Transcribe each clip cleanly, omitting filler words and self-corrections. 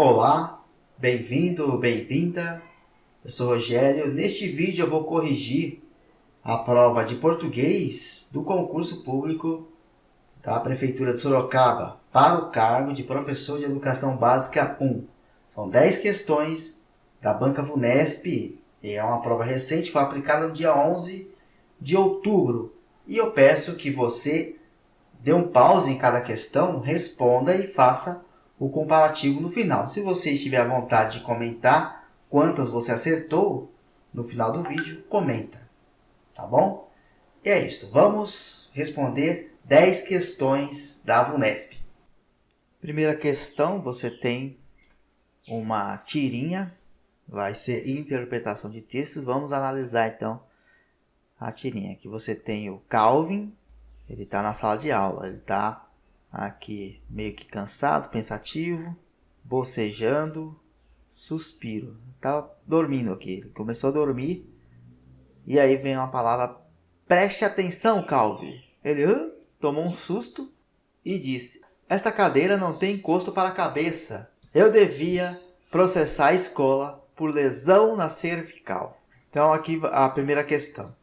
Olá, bem-vindo, bem-vinda. Eu sou Rogério. Neste vídeo eu vou corrigir a prova de português do concurso público da Prefeitura de Sorocaba para o cargo de professor de Educação Básica 1. São 10 questões da Banca VUNESP e é uma prova recente, foi aplicada no dia 11 de outubro. E eu peço que você dê um pause em cada questão, responda e faça o comparativo no final. Se você estiver à vontade de comentar quantas você acertou no final do vídeo, comenta, tá bom? E é isso, vamos responder 10 questões da VUNESP. Primeira questão, você tem uma tirinha, vai ser interpretação de textos. Vamos analisar então a tirinha. Aqui você tem o Calvin, ele está na sala de aula, ele está aqui meio que cansado, pensativo, bocejando, suspiro. Está dormindo aqui, ele começou a dormir e aí vem uma palavra: preste atenção, Calvin. Ele tomou um susto e disse: esta cadeira não tem encosto para a cabeça. Eu devia processar a escola por lesão na cervical. Então aqui a primeira questão.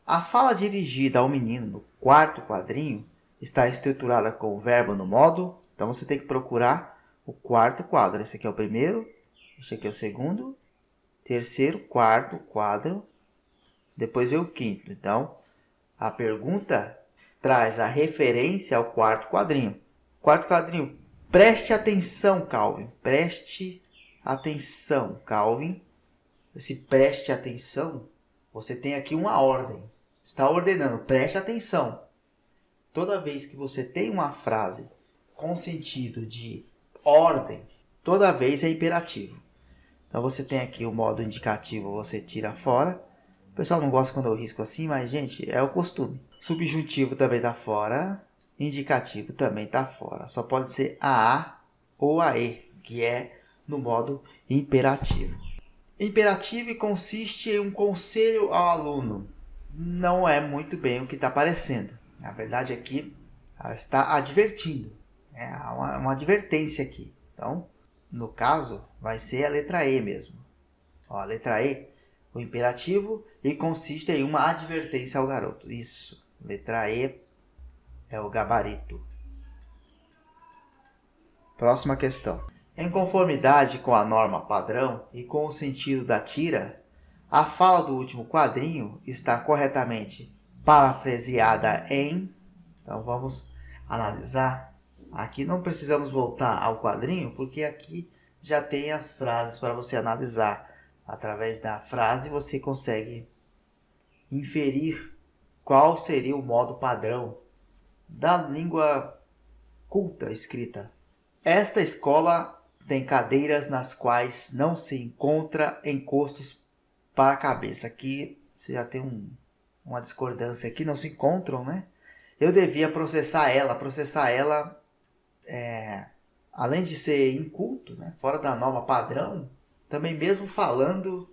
A fala dirigida ao menino no quarto quadrinho está estruturada com o verbo no modo. Então você tem que procurar o quarto quadro. Esse aqui é o primeiro, esse aqui é o segundo, terceiro, quarto quadro, depois vem o quinto. Então a pergunta traz a referência ao quarto quadrinho. Quarto quadrinho, preste atenção, Calvin. Preste atenção, Calvin. Esse preste atenção, você tem aqui uma ordem. Está ordenando, preste atenção. Toda vez que você tem uma frase com sentido de ordem, toda vez é imperativo. Então você tem aqui o modo indicativo, você tira fora. O pessoal não gosta quando eu risco assim, mas gente, é o costume. Subjuntivo também está fora, indicativo também está fora. Só pode ser a ou a e, que é no modo imperativo. Imperativo consiste em um conselho ao aluno. Não é muito bem o que está aparecendo. Na verdade aqui ela está advertindo. É uma advertência aqui. Então, no caso, vai ser a letra E mesmo. Ó, a letra E, o imperativo, e consiste em uma advertência ao garoto. Isso, letra E é o gabarito. Próxima questão. Em conformidade com a norma padrão e com o sentido da tira, a fala do último quadrinho está corretamente parafraseada em... Então vamos analisar. Aqui não precisamos voltar ao quadrinho, porque aqui já tem as frases para você analisar. Através da frase você consegue inferir qual seria o modo padrão da língua culta escrita. Esta escola tem cadeiras nas quais não se encontra encostos para a cabeça. Aqui você já tem uma discordância aqui, não se encontram, né? Eu devia processar ela. Processar ela, além de ser inculto, né? Fora da norma padrão, também mesmo falando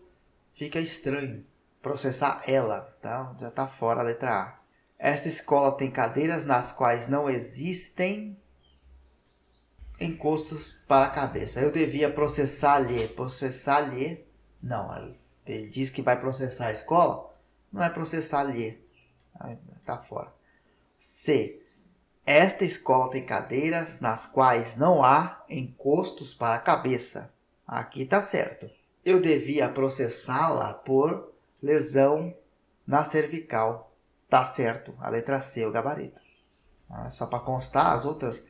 fica estranho. Processar ela, tá? Já está fora a letra A. Esta escola tem cadeiras nas quais não existem encostos para a cabeça. Eu devia processar-lhe. Processar-lhe, não. Ele diz que vai processar a escola, não é processar-lhe. Está fora. C. Esta escola tem cadeiras nas quais não há encostos para a cabeça. Aqui está certo. Eu devia processá-la por lesão na cervical. Está certo. A letra C, o gabarito. Só para constar, as outras...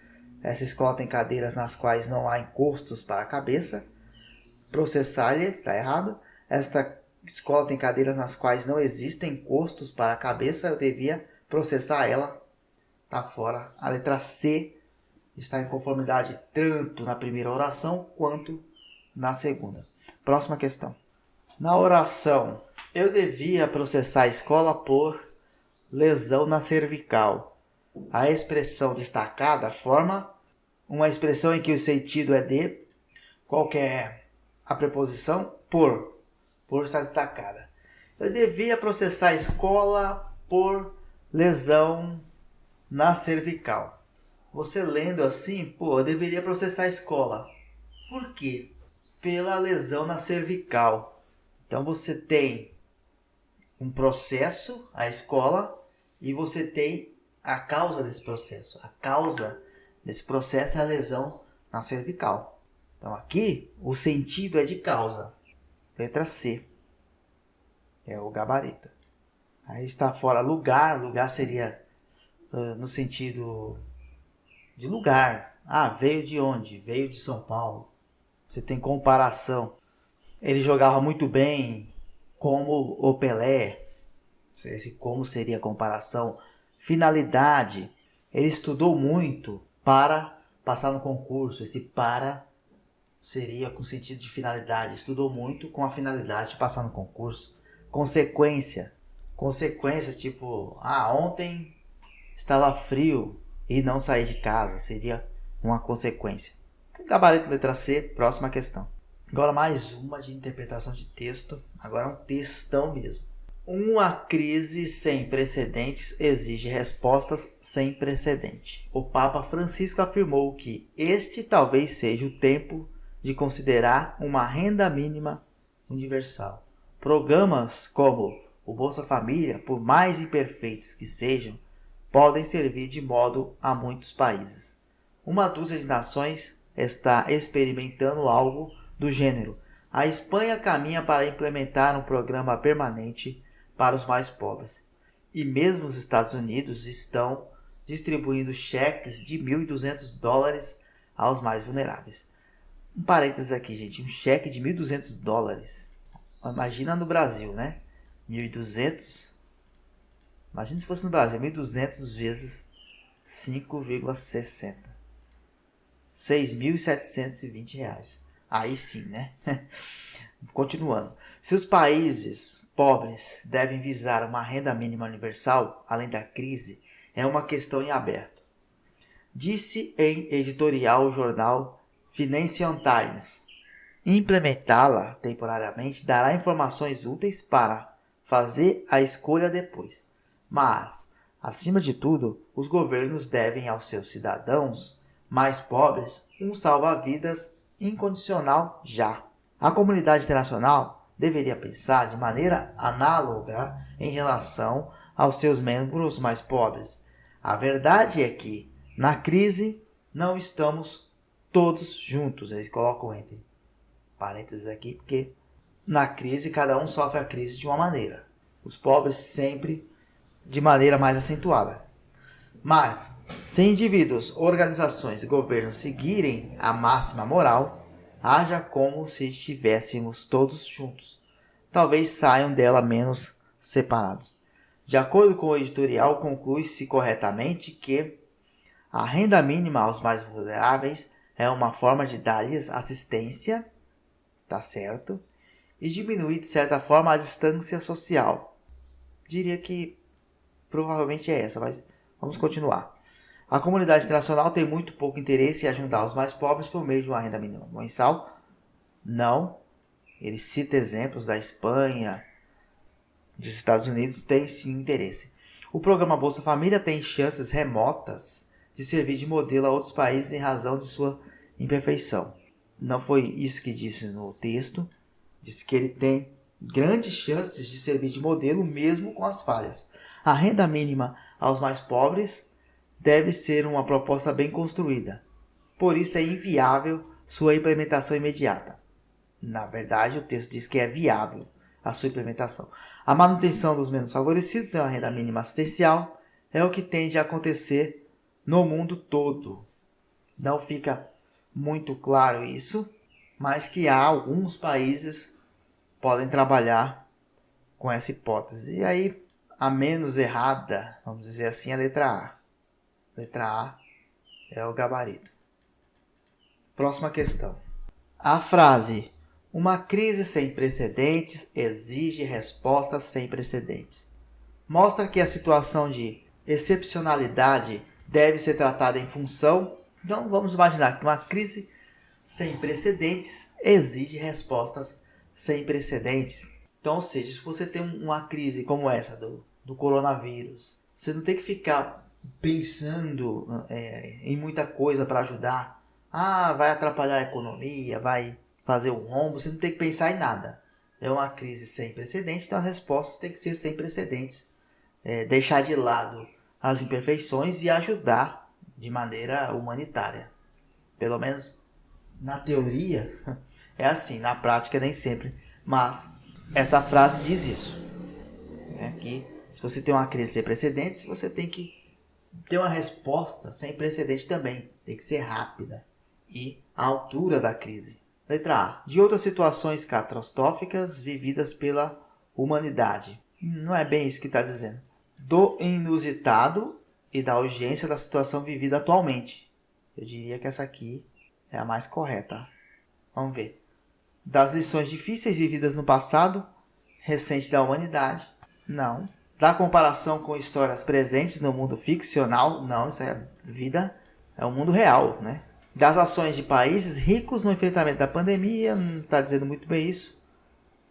Essa escola tem cadeiras nas quais não há encostos para a cabeça. Processar-lhe, está errado. Esta escola tem cadeiras nas quais não existem encostos para a cabeça. Eu devia processar ela. Está fora. A letra C está em conformidade tanto na primeira oração quanto na segunda. Próxima questão. Na oração, eu devia processar a escola por lesão na cervical. A expressão destacada forma uma expressão em que o sentido é de. Qual que é a preposição? Por. Por está destacada. Eu devia processar a escola por lesão na cervical. Você lendo assim, eu deveria processar a escola. Por quê? Pela lesão na cervical. Então você tem um processo, a escola, e você tem a causa desse processo. A causa desse processo é a lesão na cervical. Então aqui o sentido é de causa. Letra C. É o gabarito. Aí está fora lugar. Lugar seria no sentido de lugar. Ah, veio de onde? Veio de São Paulo. Você tem comparação. Ele jogava muito bem como o Pelé. Esse como seria a comparação. Finalidade. Ele estudou muito para passar no concurso. Esse para seria com sentido de finalidade. Estudou muito com a finalidade de passar no concurso. Consequência. Consequência tipo, ontem estava frio e não saí de casa. Seria uma consequência. Gabarito letra C, próxima questão. Agora mais uma de interpretação de texto. Agora é um textão mesmo. Uma crise sem precedentes exige respostas sem precedente. O Papa Francisco afirmou que este talvez seja o tempo de considerar uma renda mínima universal. Programas como o Bolsa Família, por mais imperfeitos que sejam, podem servir de modo a muitos países. Uma dúzia de nações está experimentando algo do gênero. A Espanha caminha para implementar um programa permanente para os mais pobres. E mesmo os Estados Unidos estão distribuindo cheques de $1.200 aos mais vulneráveis. Um parênteses aqui, gente. Um cheque de $1.200. Imagina no Brasil, né? 1.200. Imagina se fosse no Brasil. 1.200 vezes 5,60. R$6.720. Aí sim, né? Continuando. Se os países pobres devem visar uma renda mínima universal, além da crise, é uma questão em aberto. Disse em editorial o jornal Financial Times. Implementá-la temporariamente dará informações úteis para fazer a escolha depois. Mas, acima de tudo, os governos devem aos seus cidadãos mais pobres um salva-vidas incondicional já. A comunidade internacional deveria pensar de maneira análoga em relação aos seus membros mais pobres. A verdade é que, na crise, não estamos todos juntos. Eles colocam entre parênteses aqui, porque na crise cada um sofre a crise de uma maneira. Os pobres sempre de maneira mais acentuada. Mas, se indivíduos, organizações e governos seguirem a máxima moral, haja como se estivéssemos todos juntos. Talvez saiam dela menos separados. De acordo com o editorial, conclui-se corretamente que a renda mínima aos mais vulneráveis é uma forma de dar-lhes assistência, tá certo? E diminuir de certa forma a distância social. Diria que provavelmente é essa, mas vamos continuar. A comunidade internacional tem muito pouco interesse em ajudar os mais pobres por meio de uma renda mínima mensal. Não. Ele cita exemplos da Espanha, dos Estados Unidos, tem sim interesse. O programa Bolsa Família tem chances remotas de servir de modelo a outros países em razão de sua imperfeição. Não foi isso que disse no texto. Disse que ele tem grandes chances de servir de modelo mesmo com as falhas. A renda mínima aos mais pobres deve ser uma proposta bem construída. Por isso é inviável sua implementação imediata. Na verdade, o texto diz que é viável a sua implementação. A manutenção dos menos favorecidos é uma renda mínima assistencial. É o que tende a acontecer no mundo todo. Não fica muito claro isso, mas que há alguns países podem trabalhar com essa hipótese. E aí, a menos errada, vamos dizer assim, é a letra A. Letra A é o gabarito. Próxima questão. A frase "uma crise sem precedentes exige respostas sem precedentes" mostra que a situação de excepcionalidade deve ser tratada em função. Então, vamos imaginar que uma crise sem precedentes exige respostas sem precedentes. Então, ou seja, se você tem uma crise como essa do coronavírus, você não tem que ficar pensando em muita coisa para ajudar vai atrapalhar a economia, vai fazer um rombo, você não tem que pensar em nada. É uma crise sem precedentes, então as respostas têm que ser sem precedentes. Deixar de lado as imperfeições e ajudar de maneira humanitária. Pelo menos na teoria é assim, na prática nem sempre. Mas esta frase diz isso. Que se você tem uma crise sem precedentes, você tem que ter uma resposta sem precedente também. Tem que ser rápida e à altura da crise. Letra A. De outras situações catastróficas vividas pela humanidade. Não é bem isso que está dizendo. Do inusitado e da urgência da situação vivida atualmente. Eu diria que essa aqui é a mais correta. Vamos ver. Das lições difíceis vividas no passado recente da humanidade. Não. Da comparação com histórias presentes no mundo ficcional. Não, isso é vida, é o mundo real, né? Das ações de países ricos no enfrentamento da pandemia. Não está dizendo muito bem isso.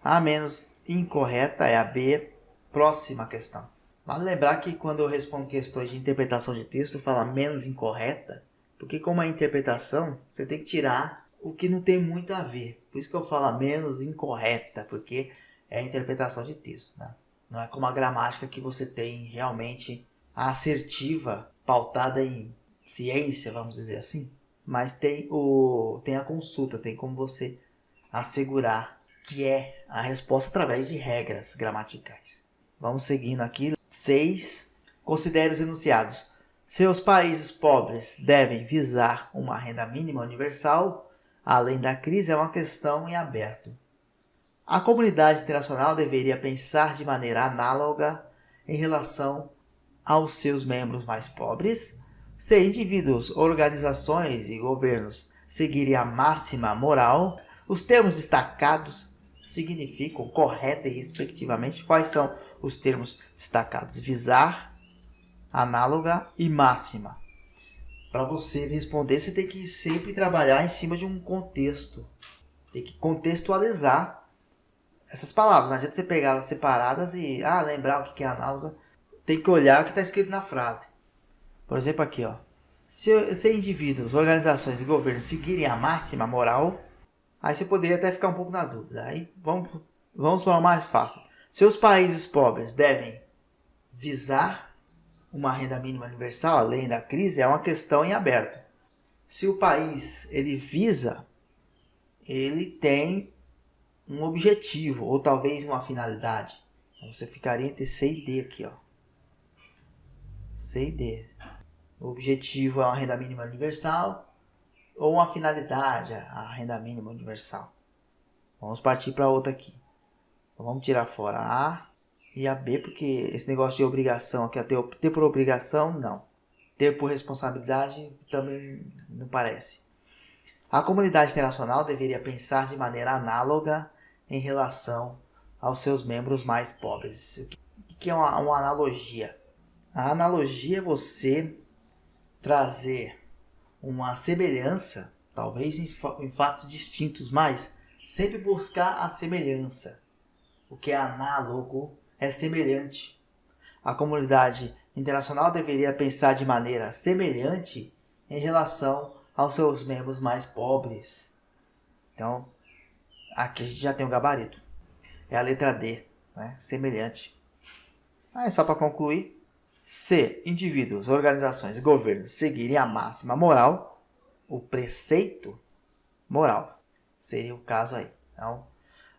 A menos incorreta é a B. Próxima questão. Vale lembrar que quando eu respondo questões de interpretação de texto, eu falo menos incorreta, porque como é interpretação, você tem que tirar o que não tem muito a ver. Por isso que eu falo menos incorreta, porque é interpretação de texto, né? Não é como a gramática que você tem realmente a assertiva, pautada em ciência, vamos dizer assim. Mas tem a consulta, tem como você assegurar que é a resposta através de regras gramaticais. Vamos seguindo aqui. 6. Considere os enunciados. Seus países pobres devem visar uma renda mínima universal. Além da crise, é uma questão em aberto. A comunidade internacional deveria pensar de maneira análoga em relação aos seus membros mais pobres. Se indivíduos, organizações e governos seguirem a máxima moral, os termos destacados significam correta e respectivamente. Quais são os termos destacados? Visar, análoga e máxima. Para você responder, você tem que sempre trabalhar em cima de um contexto. Tem que contextualizar essas palavras. Não adianta você pegar elas separadas e lembrar o que é análoga. Tem que olhar o que está escrito na frase. Por exemplo, aqui, ó. Se indivíduos, organizações e governos seguirem a máxima moral, aí você poderia até ficar um pouco na dúvida. Aí vamos para o mais fácil. Seus países pobres devem visar uma renda mínima universal além da crise, é uma questão em aberto. Se o país ele visa, ele tem um objetivo ou talvez uma finalidade. Então você ficaria entre C e D aqui, ó. C e D. O objetivo é uma renda mínima universal ou uma finalidade, a renda mínima universal. Vamos partir para outra aqui. Então, vamos tirar fora a A e a B, porque esse negócio de obrigação aqui, ter por obrigação, não. Ter por responsabilidade também não parece. A comunidade internacional deveria pensar de maneira análoga em relação aos seus membros mais pobres. O que é uma analogia? A analogia é você trazer uma semelhança, talvez em fatos distintos, mas sempre buscar a semelhança. O que é análogo é semelhante. A comunidade internacional deveria pensar de maneira semelhante em relação aos seus membros mais pobres. Então, aqui a gente já tem um gabarito. É a letra D, né? Semelhante. Só para concluir. Se indivíduos, organizações e governos seguirem a máxima moral, o preceito moral seria o caso aí. Então,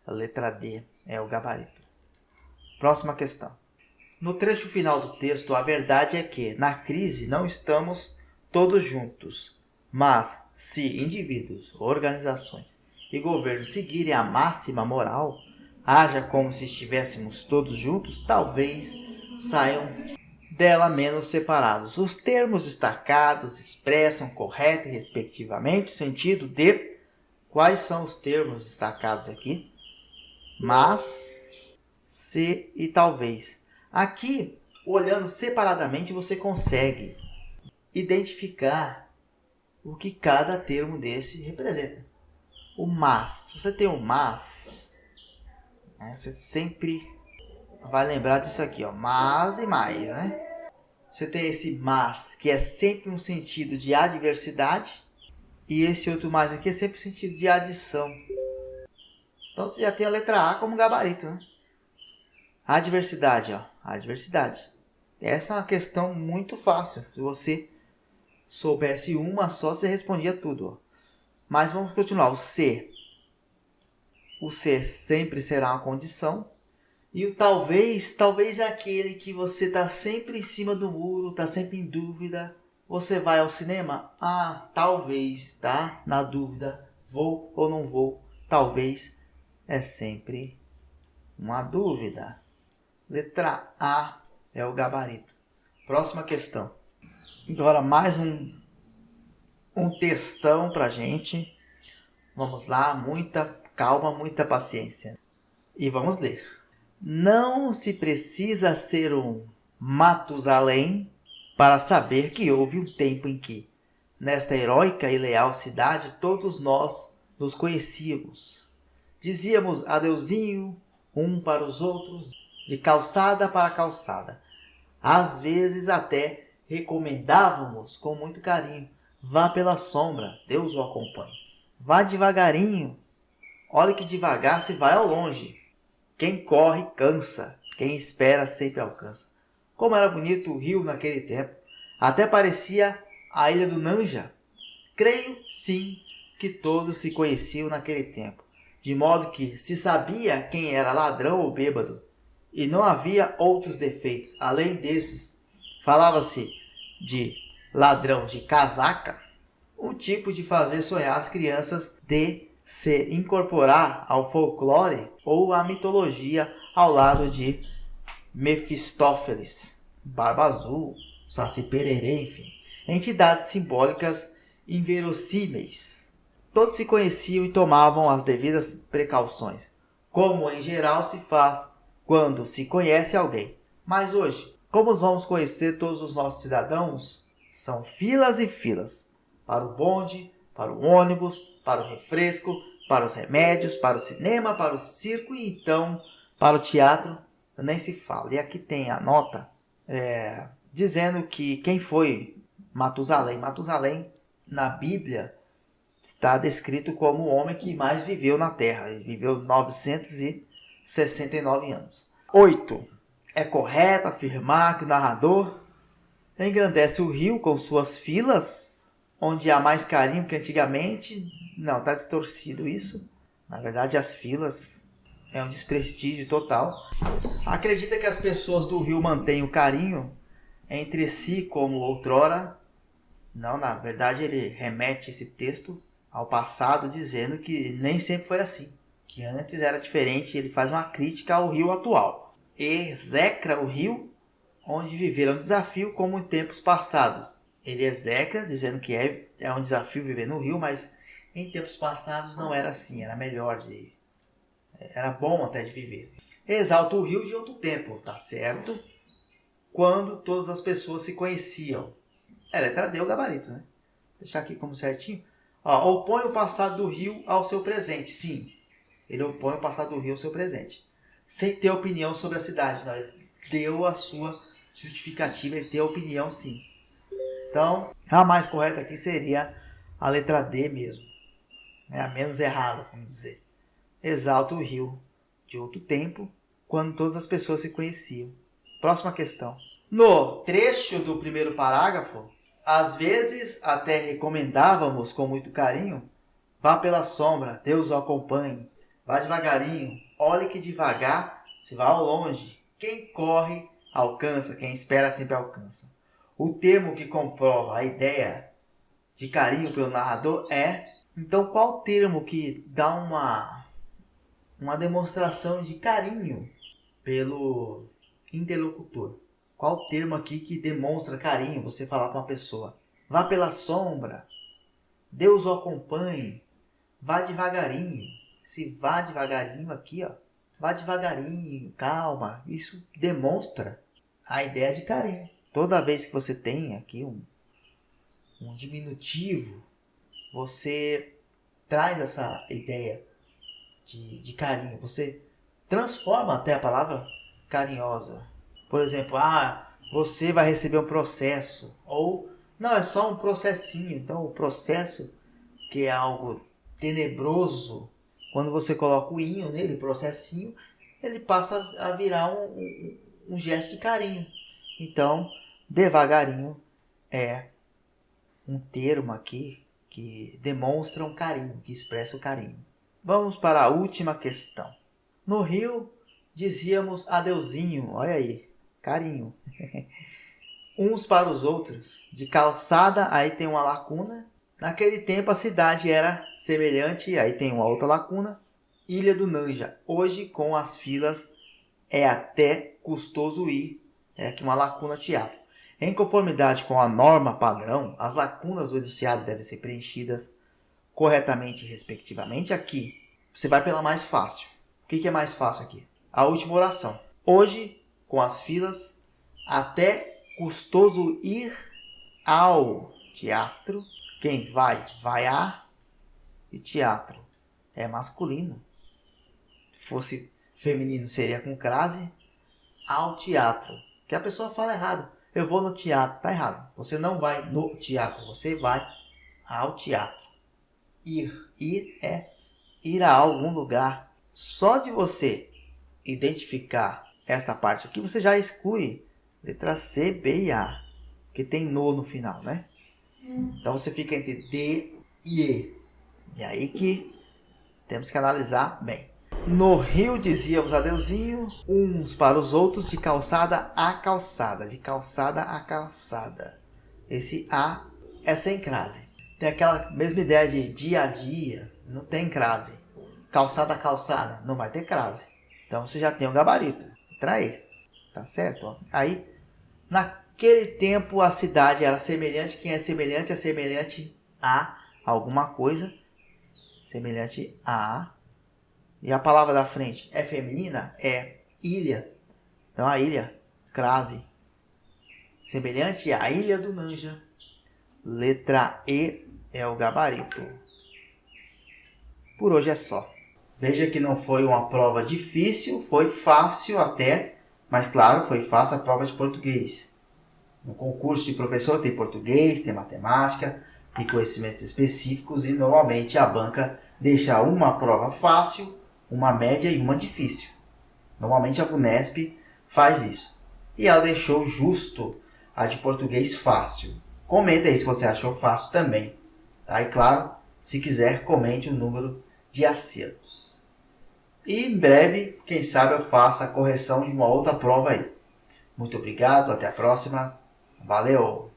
a letra D é o gabarito. Próxima questão. No trecho final do texto, a verdade é que, na crise, não estamos todos juntos. Mas, se indivíduos, organizações e governos seguirem a máxima moral, haja como se estivéssemos todos juntos, talvez saiam dela menos separados. Os termos destacados expressam correto e respectivamente o sentido de... Quais são os termos destacados aqui? Mas, se e talvez. Aqui, olhando separadamente, você consegue identificar o que cada termo desse representa. O mas. Se você tem um mas, você sempre vai lembrar disso aqui, ó. Mas e mais, né? Você tem esse mas, que é sempre um sentido de adversidade. E esse outro mais aqui é sempre sentido de adição. Então você já tem a letra A como gabarito, né? Adversidade, ó. Adversidade. Essa é uma questão muito fácil. Se você soubesse uma só, você respondia tudo, ó. Mas vamos continuar. O C. O C sempre será uma condição. E o talvez é aquele que você está sempre em cima do muro, está sempre em dúvida. Você vai ao cinema? Ah, talvez, tá? Na dúvida, vou ou não vou. Talvez é sempre uma dúvida. Letra A é o gabarito. Próxima questão. Agora mais um textão pra gente. Vamos lá, muita calma, muita paciência. E vamos ler. Não se precisa ser um Matusalém para saber que houve um tempo em que, nesta heróica e leal cidade, todos nós nos conhecíamos. Dizíamos adeuzinho um para os outros, de calçada para calçada. Às vezes até recomendávamos com muito carinho: vá pela sombra, Deus o acompanhe. Vá devagarinho, olhe que devagar se vai ao longe. Quem corre cansa, quem espera sempre alcança. Como era bonito o rio naquele tempo. Até parecia a ilha do Nanja. Creio, sim, que todos se conheciam naquele tempo. De modo que se sabia quem era ladrão ou bêbado. E não havia outros defeitos. Além desses, falava-se de ladrão de casaca, um tipo de fazer sonhar as crianças de se incorporar ao folclore ou à mitologia ao lado de Mefistófeles, Barba Azul, Saci Pererê, enfim, entidades simbólicas inverossímeis. Todos se conheciam e tomavam as devidas precauções, como em geral se faz quando se conhece alguém. Mas hoje, como vamos conhecer todos os nossos cidadãos? São filas e filas, para o bonde, para o ônibus, para o refresco, para os remédios, para o cinema, para o circo e então para o teatro, nem se fala. E aqui tem a nota dizendo que quem foi Matusalém. Matusalém, na Bíblia, está descrito como o homem que mais viveu na Terra. Ele viveu 969 anos. 8. É correto afirmar que o narrador engrandece o rio com suas filas, onde há mais carinho que antigamente. Não, está distorcido isso. Na verdade, as filas é um desprestígio total. Acredita que as pessoas do rio mantêm o carinho entre si como outrora? Não, na verdade ele remete esse texto ao passado, dizendo que nem sempre foi assim, que antes era diferente. Ele faz uma crítica ao rio atual. Execra o rio onde viveram um desafio como em tempos passados. Ele execra, dizendo que é um desafio viver no rio, mas em tempos passados não era assim, era melhor era bom até de viver. Exalta o rio de outro tempo, tá certo? Quando todas as pessoas se conheciam. Letra D, o gabarito, né? Vou deixar aqui como certinho. Opõe o passado do rio ao seu presente. Sim, ele opõe o passado do rio ao seu presente. Sem ter opinião sobre a cidade. Não, ele deu a sua justificativa, ele tem a opinião, sim. Então, a mais correta aqui seria a letra D mesmo. É a menos errada, vamos dizer. Exalta o rio de outro tempo, quando todas as pessoas se conheciam. Próxima questão. No trecho do primeiro parágrafo, às vezes até recomendávamos com muito carinho: vá pela sombra, Deus o acompanhe. Vá devagarinho, olhe que devagar se vai ao longe. Quem corre alcança, quem espera sempre alcança. O termo que comprova a ideia de carinho pelo narrador é... Então, qual termo que dá uma demonstração de carinho pelo interlocutor? Qual termo aqui que demonstra carinho você falar com uma pessoa? Vá pela sombra, Deus o acompanhe, vá devagarinho. Se vá devagarinho aqui, vá devagarinho, calma. Isso demonstra a ideia de carinho. Toda vez que você tem aqui um diminutivo, você traz essa ideia de carinho. Você transforma até a palavra carinhosa. Por exemplo, você vai receber um processo. Ou, não, é só um processinho. Então, o processo que é algo tenebroso, quando você coloca o inho nele, processinho, ele passa a virar um gesto de carinho. Então, devagarinho é um termo aqui que demonstra um carinho, que expressa o carinho. Vamos para a última questão. No Rio, dizíamos adeuzinho, olha aí, carinho. Uns para os outros, de calçada, aí tem uma lacuna. Naquele tempo a cidade era semelhante, aí tem uma outra lacuna, Ilha do Nanja. Hoje, com as filas, é até custoso ir. É aqui uma lacuna teatro. Em conformidade com a norma padrão, as lacunas do enunciado devem ser preenchidas corretamente e respectivamente. Aqui, você vai pela mais fácil. O que é mais fácil aqui? A última oração. Hoje, com as filas, até custoso ir ao teatro. Quem vai, vai a. E teatro é masculino. Se fosse feminino, seria com crase. Ao teatro. Que a pessoa fala errado. Eu vou no teatro. Tá errado. Você não vai no teatro. Você vai ao teatro. Ir. Ir é ir a algum lugar. Só de você identificar esta parte aqui, você já exclui letra C, B e A. Que tem no final, né? Então você fica entre D e E. E aí que temos que analisar bem. No Rio dizíamos adeuzinho, uns para os outros, de calçada a calçada. De calçada a calçada. Esse A é sem crase. Tem aquela mesma ideia de dia a dia, não tem crase. Calçada a calçada, não vai ter crase. Então você já tem o gabarito. Trair. Tá certo? Aí, naquele tempo a cidade era semelhante. Quem é semelhante a alguma coisa. Semelhante a. E a palavra da frente é feminina? É ilha. Então a ilha, crase. Semelhante à Ilha do Nanja. Letra E é o gabarito. Por hoje é só. Veja que não foi uma prova difícil, foi fácil até, mas claro, foi fácil a prova de português. No concurso de professor tem português, tem matemática, tem conhecimentos específicos e normalmente a banca deixa uma prova fácil, uma média e uma difícil. Normalmente a VUNESP faz isso. E ela deixou justo a de português fácil. Comenta aí se você achou fácil também. Tá? E claro, se quiser, comente o número de acertos. E em breve, quem sabe eu faça a correção de uma outra prova aí. Muito obrigado, até a próxima. Valeu!